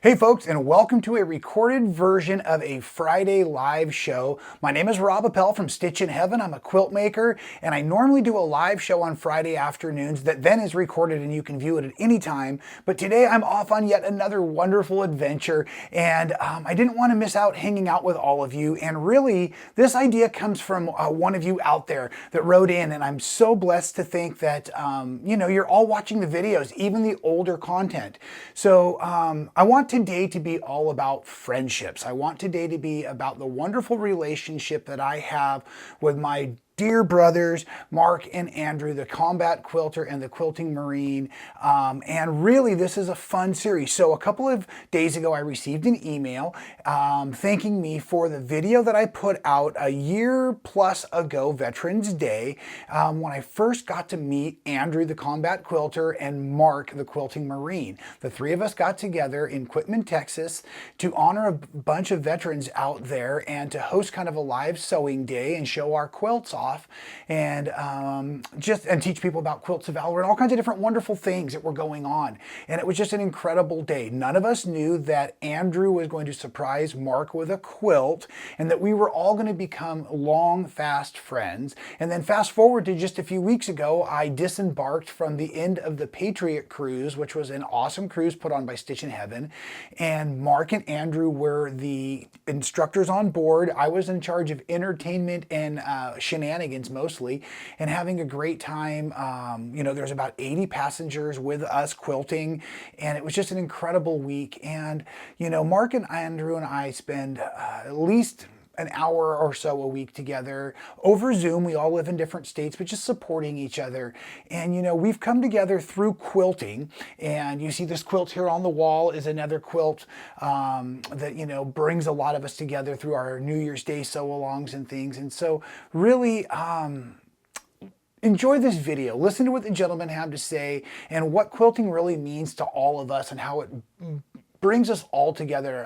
Hey folks, and welcome to a recorded version of a Friday live show. My name is Rob Appell from Stitchin Heaven. I'm a quilt maker, and I normally do a live show on Friday afternoons that then is recorded and you can view it at any time. But today I'm off on yet another wonderful adventure, and I didn't want to miss out hanging out with all of you. And really, this idea comes from one of you out there that wrote in, and I'm so blessed to think that you're all watching the videos, even the older content. So I want today to be all about friendships. I want today to be about the wonderful relationship that I have with my dear brothers, Mark and Andrew, the Combat Quilter and the Quilting Marine. And really, this is a fun series. So a couple of days ago, I received an email thanking me for the video that I put out a year plus ago, Veterans Day, when I first got to meet Andrew, the Combat Quilter, and Mark, the Quilting Marine. The three of us got together in Quitman, Texas, to honor a bunch of veterans out there and to host kind of a live sewing day and show our quilts off and teach people about quilts of valor and all kinds of different wonderful things that were going on. And it was just an incredible day. None of us knew that Andrew was going to surprise Mark with a quilt and that we were all going to become long, fast friends. And then fast forward to just a few weeks ago, I disembarked from the end of the Patriot Cruise, which was an awesome cruise put on by Stitchin Heaven. And Mark and Andrew were the instructors on board. I was in charge of entertainment and shenanigans mostly, and having a great time. There's about 80 passengers with us quilting, and it was just an incredible week. And Mark and Andrew and I spend at least an hour or so a week together over Zoom. We all live in different states, but just supporting each other. And we've come together through quilting, and you see this quilt here on the wall is another quilt that brings a lot of us together through our New Year's Day sew-alongs and things. And so really enjoy this video. Listen to what the gentlemen have to say and what quilting really means to all of us and how it brings us all together.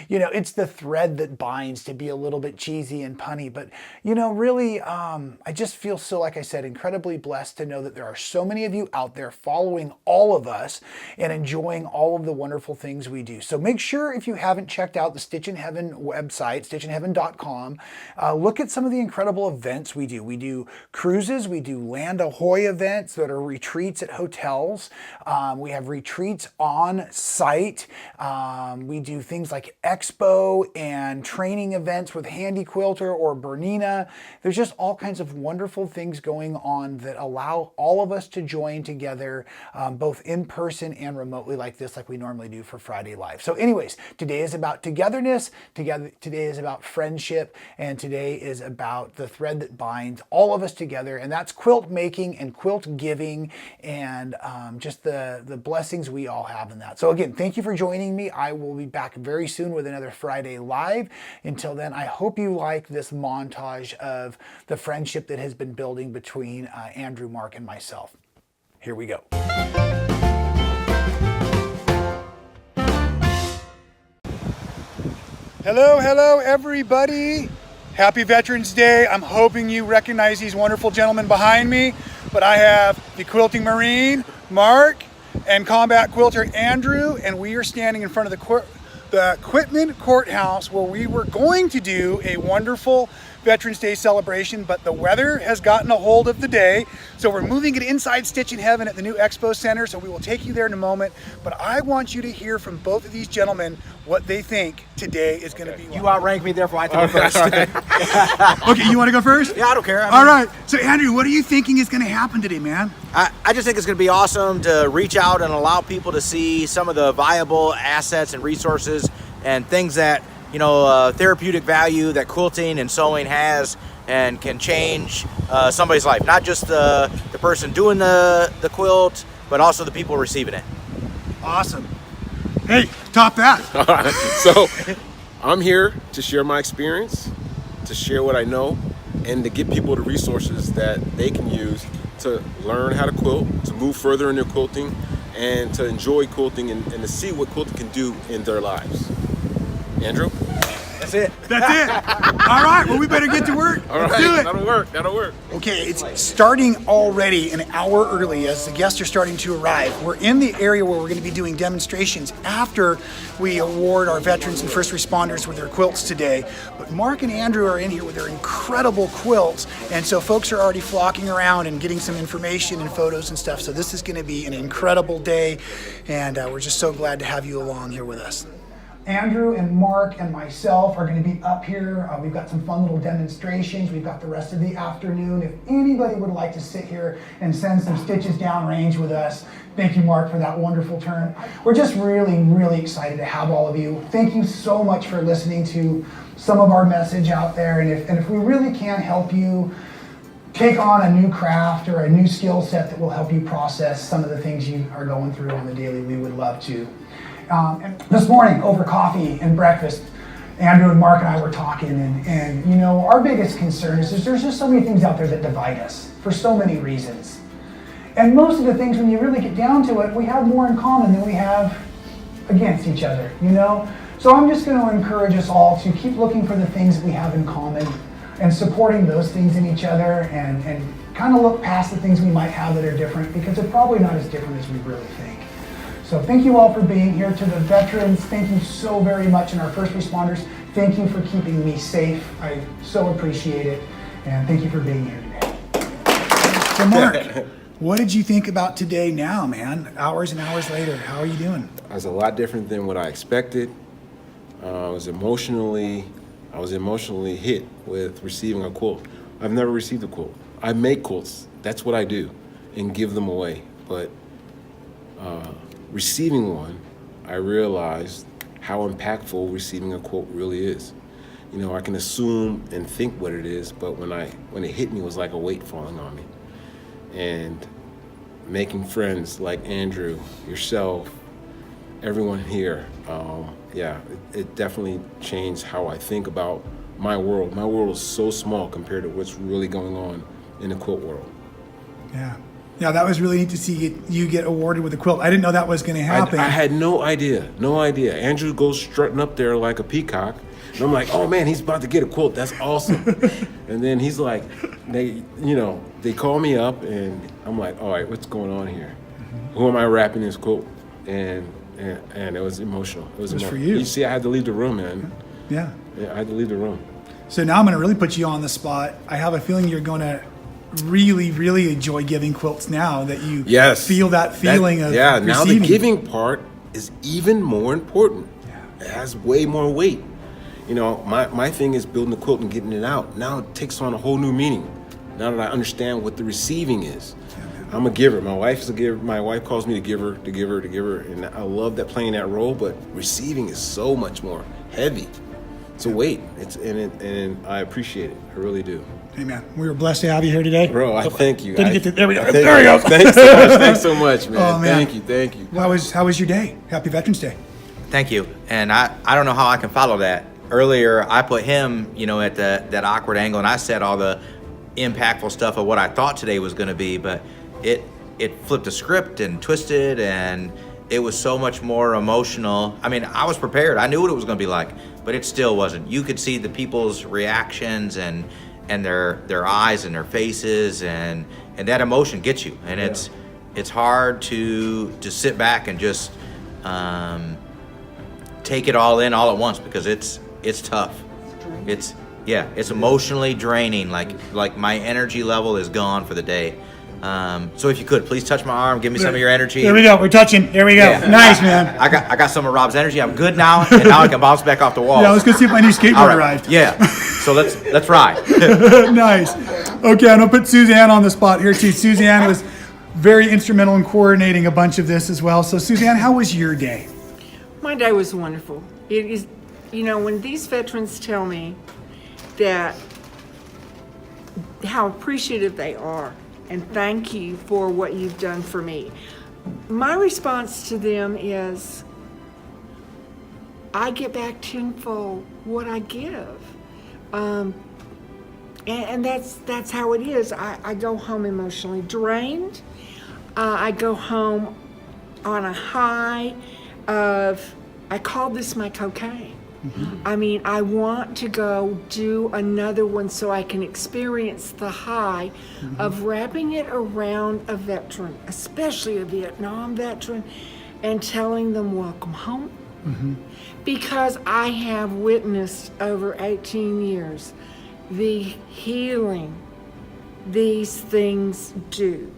It's the thread that binds, to be a little bit cheesy and punny, but really, I just feel so, like I said, incredibly blessed to know that there are so many of you out there following all of us and enjoying all of the wonderful things we do. So make sure, if you haven't checked out the Stitchin Heaven website, stitchinheaven.com, look at some of the incredible events we do. We do cruises, we do Land Ahoy events that are retreats at hotels. We have retreats on site. We do things like expo and training events with Handy Quilter or Bernina. There's just all kinds of wonderful things going on that allow all of us to join together, both in person and remotely like this, like we normally do for Friday Live. So anyways, today is about togetherness, today is about friendship, and today is about the thread that binds all of us together, and that's quilt making and quilt giving and just the blessings we all have in that. So again, thank you for joining me. I will be back very soon with another Friday Live. Until then, I hope you like this montage of the friendship that has been building between Andrew, Mark, and myself. Here we go. Hello, everybody. Happy Veterans Day. I'm hoping you recognize these wonderful gentlemen behind me, but I have the Quilting Marine, Mark, and Combat Quilter Andrew, and we are standing in front of the Quitman Courthouse, where we were going to do a wonderful Veterans Day celebration, but the weather has gotten a hold of the day, so we're moving it inside Stitchin Heaven at the new Expo Center, so we will take you there in a moment. But I want you to hear from both of these gentlemen what they think today is going to be. You outrank me, therefore I have to go first. Okay, you want to go first? Yeah, I don't care. All right, so Andrew, what are you thinking is going to happen today, man? I just think it's going to be awesome to reach out and allow people to see some of the viable assets and resources and things that therapeutic value that quilting and sewing has and can change somebody's life. Not just the person doing the quilt, but also the people receiving it. Awesome. Hey, top that. All right. So I'm here to share my experience, to share what I know, and to give people the resources that they can use to learn how to quilt, to move further in their quilting, and to enjoy quilting and to see what quilting can do in their lives. Andrew? That's it. That's it. All right, well, we better get to work. All Let's right, do it. that'll work. That'll work. Okay, it's starting already an hour early as the guests are starting to arrive. We're in the area where we're going to be doing demonstrations after we award our veterans and first responders with their quilts today. But Mark and Andrew are in here with their incredible quilts, and so folks are already flocking around and getting some information and photos and stuff. So this is going to be an incredible day, and we're just so glad to have you along here with us. Andrew and Mark and myself are going to be up here. We've got some fun little demonstrations. We've got the rest of the afternoon. If anybody would like to sit here and send some stitches downrange with us, thank you, Mark, for that wonderful turn. We're just really, really excited to have all of you. Thank you so much for listening to some of our message out there. And if we really can help you take on a new craft or a new skill set that will help you process some of the things you are going through on the daily, we would love to. And this morning over coffee and breakfast, Andrew and Mark and I were talking, and you know, our biggest concern is there's just so many things out there that divide us for so many reasons. And most of the things, when you really get down to it, we have more in common than we have against each other, you know? So I'm just going to encourage us all to keep looking for the things that we have in common and supporting those things in each other, and kind of look past the things we might have that are different, because they're probably not as different as we really think. So thank you all for being here. To the veterans, thank you so very much. And our first responders, thank you for keeping me safe. I so appreciate it. And thank you for being here today. So Mark, what did you think about today now, man? Hours and hours later, how are you doing? It was a lot different than what I expected. I was emotionally hit with receiving a quilt. I've never received a quilt. I make quilts. That's what I do, and give them away. But receiving one, I realized how impactful receiving a quilt really is. You know, I can assume and think what it is, but when it hit me, it was like a weight falling on me. And making friends like Andrew, yourself, everyone here, it definitely changed how I think about my world. My world is so small compared to what's really going on in the quilt world. Yeah. Yeah, that was really neat to see you get awarded with a quilt. I didn't know that was going to happen. I had no idea. Andrew goes strutting up there like a peacock, and I'm like, oh man, he's about to get a quilt. That's awesome. And then he's like, they call me up, and I'm like, all right, what's going on here? Mm-hmm. Who am I wrapping this quilt? And it was emotional. It was for you. You see, I had to leave the room, man. Yeah. I had to leave the room. So now I'm going to really put you on the spot. I have a feeling you're going to really, really enjoy giving quilts now that you feel that feeling of now receiving. the giving part is even more important. Yeah. It has way more weight. You know, my thing is building the quilt and getting it out. Now it takes on a whole new meaning. Now that I understand what the receiving is. I'm a giver. My wife is a giver. My wife calls me the giver, and I love that playing that role. But receiving is so much more heavy. It's a weight. And I appreciate it. I really do. Hey man, we were blessed to have you here today. Bro, I thank you. There we go. There we go. Thanks so much, man. Oh, man. Thank you. How was your day? Happy Veterans Day. Thank you. And I don't know how I can follow that. Earlier, I put him, at that awkward angle, and I said all the impactful stuff of what I thought today was going to be, but it flipped a script and twisted, and it was so much more emotional. I mean, I was prepared. I knew what it was going to be like, but it still wasn't. You could see the people's reactions and their eyes and their faces, and that emotion gets you, and it's hard to sit back and just take it all in all at once, because it's tough. It's emotionally draining. Like my energy level is gone for the day. So if you could please touch my arm, give me some of your energy. There we go. We're touching. There we go. Yeah. Nice, man. I got some of Rob's energy. I'm good now, and now I can bounce back off the wall. Yeah, I was gonna see if my new skateboard arrived. Yeah. So let's ride. Nice. Okay, I'm gonna put Suzanne on the spot here too. Suzanne was very instrumental in coordinating a bunch of this as well. So Suzanne, how was your day? My day was wonderful. It is, when these veterans tell me that how appreciative they are and thank you for what you've done for me, my response to them is, I get back tenfold what I give. And that's how it is. I go home emotionally drained. I go home on a high of, I call this my cocaine. I mean, I want to go do another one so I can experience the high of wrapping it around a veteran, especially a Vietnam veteran, and telling them welcome home. Because I have witnessed over 18 years the healing these things do.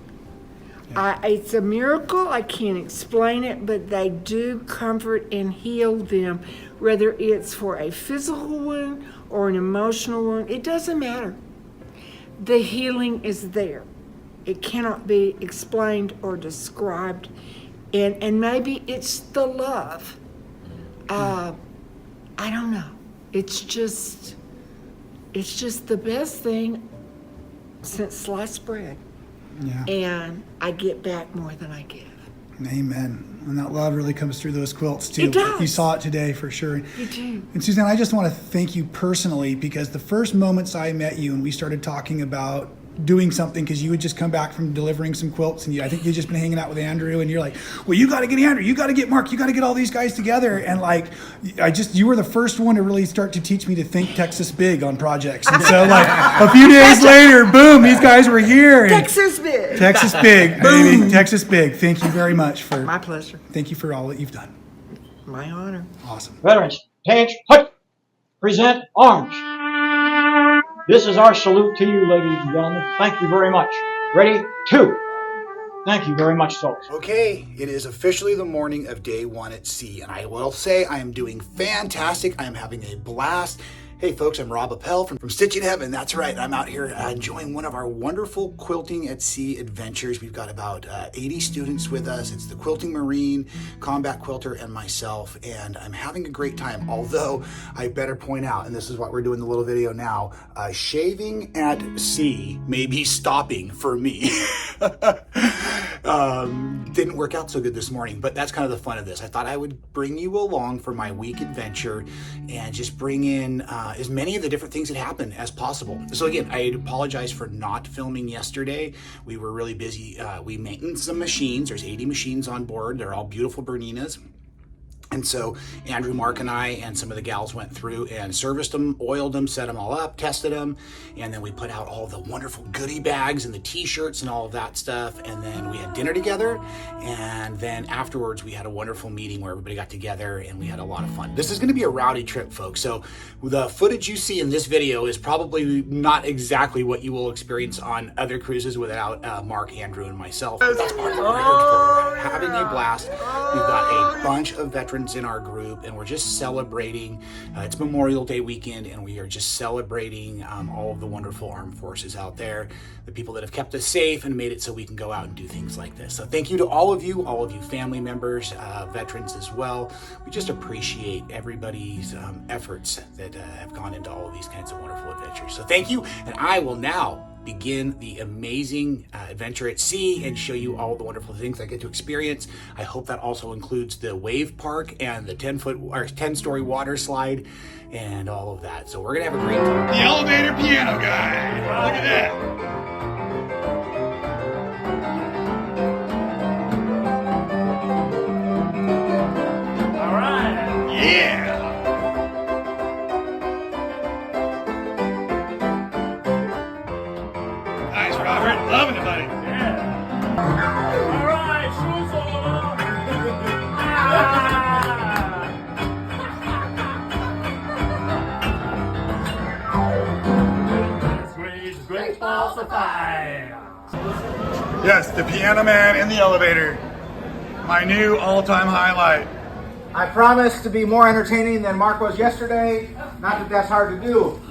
It's a miracle. I can't explain it, but they do comfort and heal them, whether it's for a physical wound or an emotional wound. It doesn't matter. The healing is there. It cannot be explained or described. And maybe it's the love. I don't know. It's just the best thing since sliced bread. Yeah. And I get back more than I give. Amen. And that love really comes through those quilts too. It does. You saw it today for sure. You do. And Suzanne, I just want to thank you personally, because the first moments I met you and we started talking about doing something, because you had just come back from delivering some quilts, and I think you'd just been hanging out with Andrew, and you're like, well, you got to get Andrew, you got to get Mark, you got to get all these guys together. And like, you were the first one to really start to teach me to think Texas big on projects. And so like a few days later, boom, these guys were here. Texas big. Texas big, baby. Texas big. Thank you very much for. My pleasure. Thank you for all that you've done. My honor. Awesome. Veterans, tanks, hut, present arms. This is our salute to you, ladies and gentlemen. Thank you very much. Ready? 2. Thank you very much, folks. Okay, it is officially the morning of day 1 at sea, and I will say I am doing fantastic. I am having a blast. Hey folks, I'm Rob Appell from Stitchin Heaven. That's right, I'm out here enjoying one of our wonderful quilting at sea adventures. We've got about 80 students with us. It's the Quilting Marine, Combat Quilter, and myself, and I'm having a great time. Although, I better point out, and this is what we're doing the little video now, shaving at sea may be stopping for me. Didn't work out so good this morning, but that's kind of the fun of this. I thought I would bring you along for my week adventure and just bring in as many of the different things that happen as possible. So again, I apologize for not filming yesterday. We were really busy. We maintained some machines. There's 80 machines on board. They're all beautiful Berninas. And so Andrew, Mark, and I and some of the gals went through and serviced them, oiled them, set them all up, tested them, and then we put out all the wonderful goodie bags and the t-shirts and all of that stuff, and then we had dinner together, and then afterwards we had a wonderful meeting where everybody got together and we had a lot of fun. This is going to be a rowdy trip, folks, so the footage you see in this video is probably not exactly what you will experience on other cruises without Mark, Andrew, and myself. That's part of what we're here for. We're having a blast. We've got a bunch of veterans in our group, and we're just celebrating. It's Memorial Day weekend, and we are just celebrating all of the wonderful armed forces out there, the people that have kept us safe and made it so we can go out and do things like this. So thank you to all of you family members, veterans as well. We just appreciate everybody's efforts that have gone into all of these kinds of wonderful adventures. So thank you, and I will now begin the amazing adventure at sea and show you all the wonderful things I get to experience. I hope that also includes the wave park and the 10-story water slide and all of that. So we're gonna have a great time. The elevator piano guy. Look at that. All right. Yeah. Nice, Robert. Loving it, buddy. Yeah. All right, shoes on. Squeeze, great balls of fire. Yes, the piano man in the elevator. My new all-time highlight. I promise to be more entertaining than Mark was yesterday. Not that that's hard to do.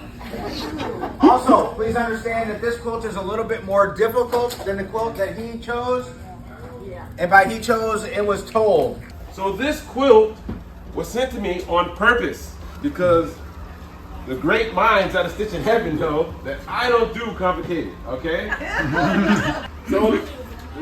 Also, please understand that this quilt is a little bit more difficult than the quilt that he chose. And by he chose, it was told. So this quilt was sent to me on purpose because the great minds out of Stitchin Heaven know that I don't do complicated, okay? So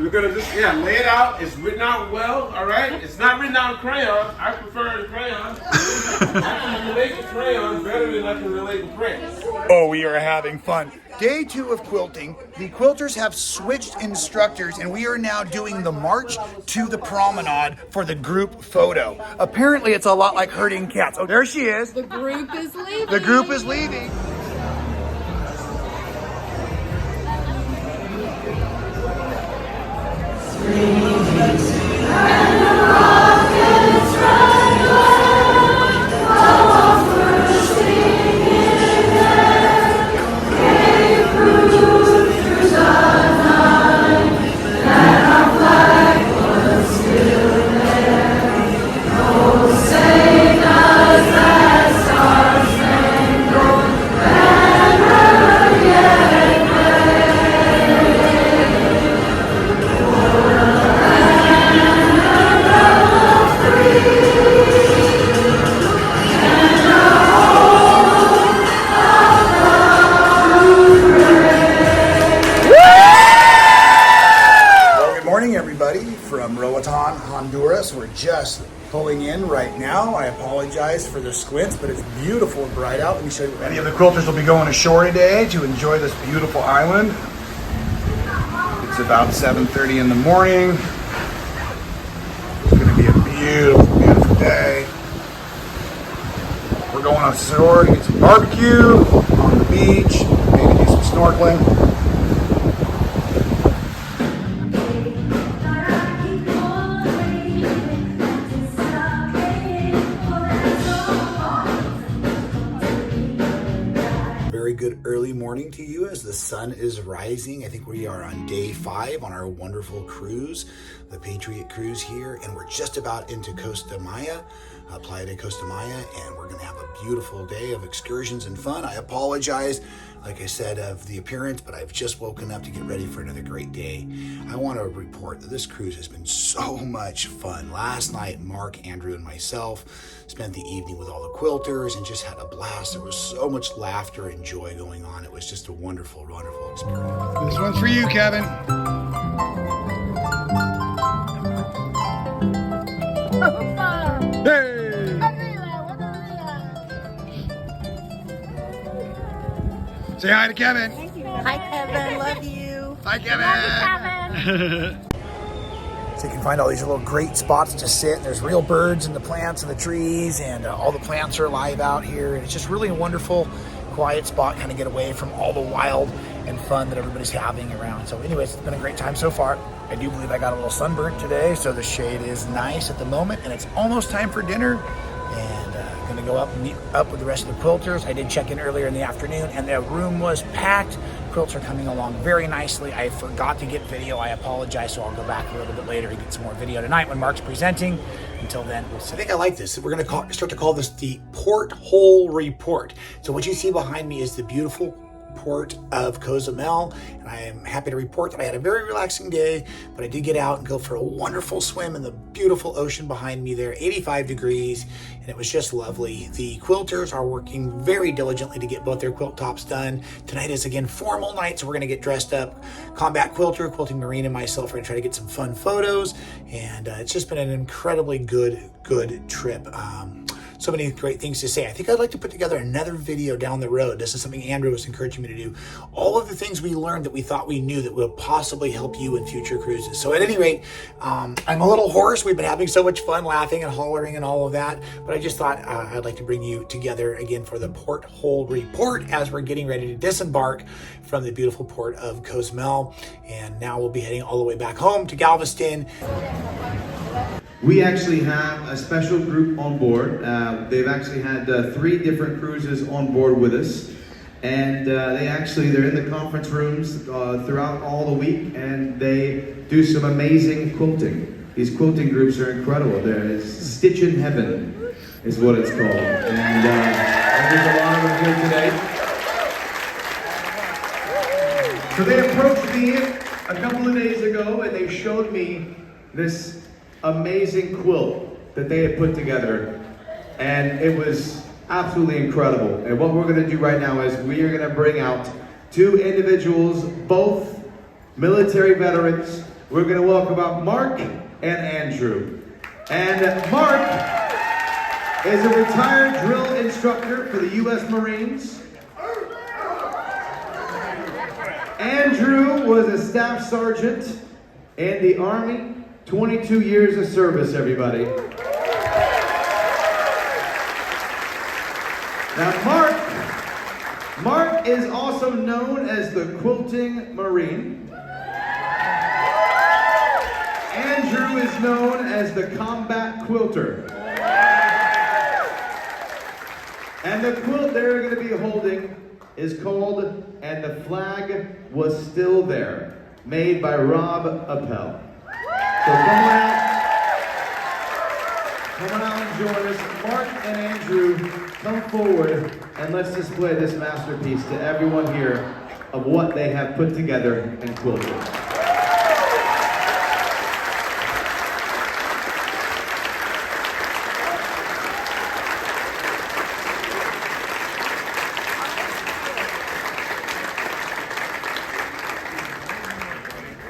we're gonna just, lay it out. It's written out well, all right? It's not written out in crayon. I prefer the crayon. I can relate to crayons better than I can relate to print. Oh, we are having fun. Day 2 of quilting. The quilters have switched instructors and we are now doing the march to the promenade for the group photo. Apparently it's a lot like herding cats. Oh, there she is. The group is leaving. The group is leaving. Honduras. We're just pulling in right now. I apologize for the squints, but it's beautiful and bright out. Let me show you. Many of the quilters will be going ashore today to enjoy this beautiful island. It's about 7:30 in the morning. It's going to be a beautiful, beautiful day. We're going ashore to get some barbecue on the beach, maybe do some snorkeling. Good early morning to you as the sun is rising. I think we are on day 5 on our wonderful cruise, the Patriot Cruise here, and we're just about into Costa Maya, Playa de Costa Maya, and we're going to have a beautiful day of excursions and fun. I apologize, like I said, of the appearance, but I've just woken up to get ready for another great day. I want to report that this cruise has been so much fun. Last night, Mark, Andrew, and myself spent the evening with all the quilters and just had a blast. There was so much laughter and joy going on. It was just a wonderful, wonderful experience. This one's for you, Kevin. Hey! Say hi to Kevin. Hi, Kevin. Love you. Hi, Kevin. So you can find all these little great spots to sit. There's real birds and the plants and the trees, and all the plants are alive out here. And it's just really a wonderful, quiet spot, kind of get away from all the wild and fun that everybody's having around. So anyways, it's been a great time so far. I do believe I got a little sunburnt today, so the shade is nice at the moment, and it's almost time for dinner. And gonna go up and meet up with the rest of the quilters. I did check in earlier in the afternoon, and the room was packed. Quilts are coming along very nicely. I forgot to get video. I apologize, so I'll go back a little bit later and get some more video tonight when Mark's presenting. Until then, we'll see. I think I like this. We're gonna start to call this the Porthole Report. So what you see behind me is the beautiful port of Cozumel, and I am happy to report that I had a very relaxing day, but I did get out and go for a wonderful swim in the beautiful ocean behind me there, 85 degrees, and it was just lovely. The quilters are working very diligently to get both their quilt tops done. Tonight is again formal night, so we're going to get dressed up. Combat Quilter, Quilting Marine, and myself are going to try to get some fun photos, and it's just been an incredibly good trip. So many great things to say. I think I'd like to put together another video down the road. This is something Andrew was encouraging me to do. All of the things we learned that we thought we knew that will possibly help you in future cruises. So at any rate, I'm a little hoarse. We've been having so much fun laughing and hollering and all of that. But I just thought I'd like to bring you together again for the Porthole Report as we're getting ready to disembark from the beautiful port of Cozumel. And now we'll be heading all the way back home to Galveston. We actually have a special group on board. They've actually had 3 different cruises on board with us. And they're in the conference rooms throughout all the week, and they do some amazing quilting. These quilting groups are incredible. There's Stitchin Heaven is what it's called. And there's a lot of them here today. So they approached me a couple of days ago, and they showed me this amazing quilt that they had put together, and it was absolutely incredible. And what we're going to do right now is we are going to bring out 2 individuals, both military veterans we're going to welcome out Mark and Andrew. And Mark is a retired drill instructor for the U.S. Marines. Andrew was a staff sergeant in the Army, 22 years of service, everybody. Now Mark is also known as the Quilting Marine. Andrew is known as the Combat Quilter. And the quilt they're going to be holding is called "And the Flag Was Still There," made by Rob Appell. So come on out and join us. Mark and Andrew, come forward and let's display this masterpiece to everyone here of what they have put together and quilted.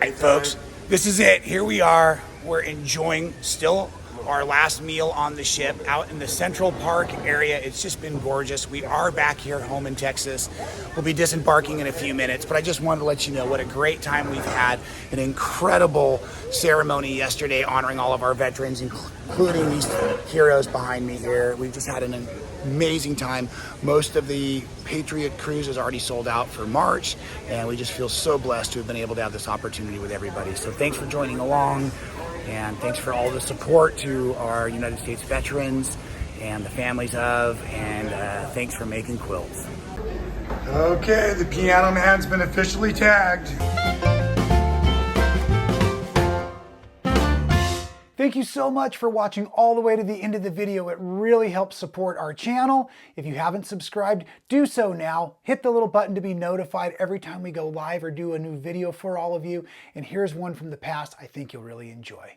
Hey folks, this is it. Here we are. We're enjoying still our last meal on the ship out in the Central Park area. It's just been gorgeous. We are back here at home in Texas. We'll be disembarking in a few minutes, but I just wanted to let you know what a great time we've had. An incredible ceremony yesterday honoring all of our veterans, including these heroes behind me here. We've just had an amazing time. Most of the Patriot cruise is already sold out for March, and we just feel so blessed to have been able to have this opportunity with everybody. So thanks for joining along, and thanks for all the support to our United States veterans and the families of, and thanks for making quilts. Okay, the piano man's been officially tagged. Thank you so much for watching all the way to the end of the video. It really helps support our channel. If you haven't subscribed, do so now. Hit the little button to be notified every time we go live or do a new video for all of you. And here's one from the past I think you'll really enjoy.